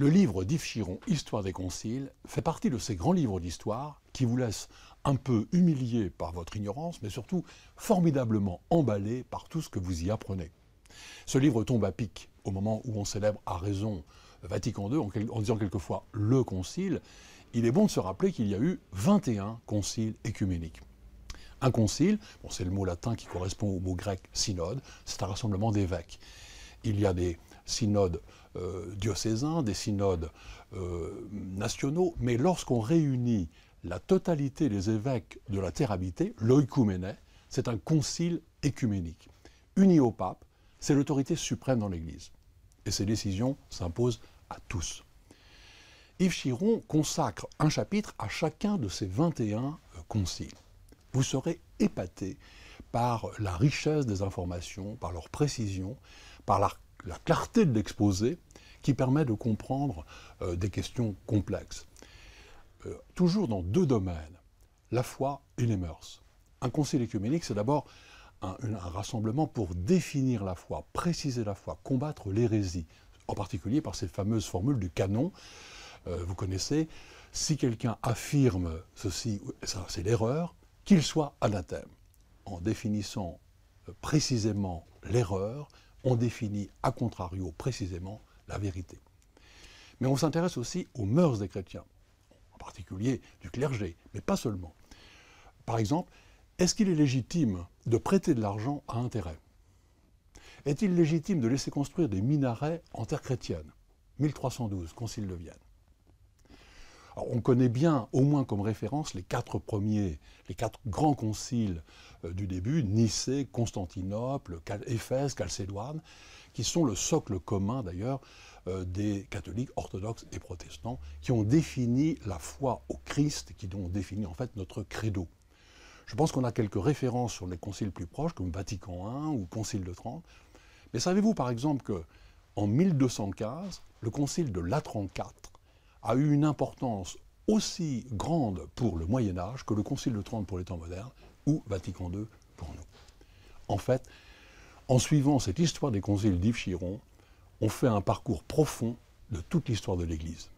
Le livre d'Yves Chiron, Histoire des conciles, fait partie de ces grands livres d'histoire qui vous laissent un peu humilié par votre ignorance, mais surtout formidablement emballé par tout ce que vous y apprenez. Ce livre tombe à pic au moment où on célèbre à raison Vatican II, en disant quelquefois le concile. Il est bon de se rappeler qu'il y a eu 21 conciles écuméniques. Un concile, bon, c'est le mot latin qui correspond au mot grec synode, c'est un rassemblement d'évêques. Il y a des synodes diocésains, des synodes nationaux, mais lorsqu'on réunit la totalité des évêques de la terre habitée, l'oïkouménè, c'est un concile écuménique. Uni au pape, c'est l'autorité suprême dans l'Église. Et ces décisions s'imposent à tous. Yves Chiron consacre un chapitre à chacun de ces 21 conciles. Vous serez épaté par la richesse des informations, par leur précision, par la clarté de l'exposé qui permet de comprendre des questions complexes. Toujours dans deux domaines, la foi et les mœurs. Un concile écuménique, c'est d'abord un rassemblement pour définir la foi, préciser la foi, combattre l'hérésie, en particulier par ces fameuses formules du canon. Vous connaissez, si quelqu'un affirme ceci, ça c'est l'erreur, qu'il soit anathème. En définissant précisément l'erreur, on définit a contrario précisément la vérité. Mais on s'intéresse aussi aux mœurs des chrétiens, en particulier du clergé, mais pas seulement. Par exemple, est-ce qu'il est légitime de prêter de l'argent à intérêt? Est-il légitime de laisser construire des minarets en terre chrétienne? 1312, Concile de Vienne. Alors, on connaît bien, au moins comme référence, les quatre grands conciles du début, Nicée, Constantinople, Éphèse, Chalcédoine, qui sont le socle commun d'ailleurs des catholiques orthodoxes et protestants, qui ont défini la foi au Christ, qui ont défini en fait notre credo. Je pense qu'on a quelques références sur les conciles plus proches, comme Vatican I ou Concile de Trente. Mais savez-vous par exemple qu'en 1215, le concile de Latran IV a eu une importance aussi grande pour le Moyen-Âge que le Concile de Trente pour les temps modernes ou Vatican II pour nous. En fait, en suivant cette histoire des conciles d'Yves Chiron, on fait un parcours profond de toute l'histoire de l'Église.